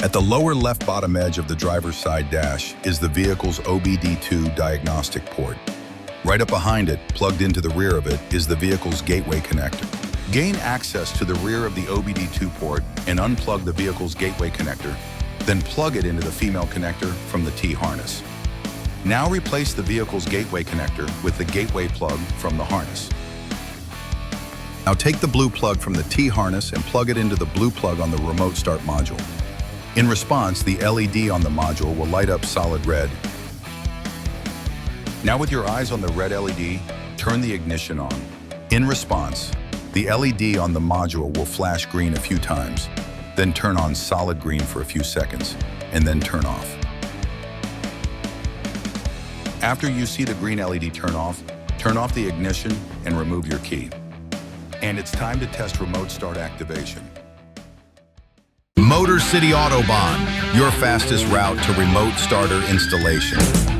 At the lower left bottom edge of the driver's side dash is the vehicle's OBD2 diagnostic port. Right up behind it, plugged into the rear of it, is the vehicle's gateway connector. Gain access to the rear of the OBD2 port and unplug the vehicle's gateway connector, then plug it into the female connector from the T-harness. Now replace the vehicle's gateway connector with the gateway plug from the harness. Now take the blue plug from the T-harness and plug it into the blue plug on the remote start module. In response, the LED on the module will light up solid red. Now with your eyes on the red LED, turn the ignition on. In response, the LED on the module will flash green a few times, then turn on solid green for a few seconds, and then turn off. After you see the green LED turn off the ignition and remove your key. And it's time to test remote start activation. MotorCityAutobahn, your fastest route to remote starter installation.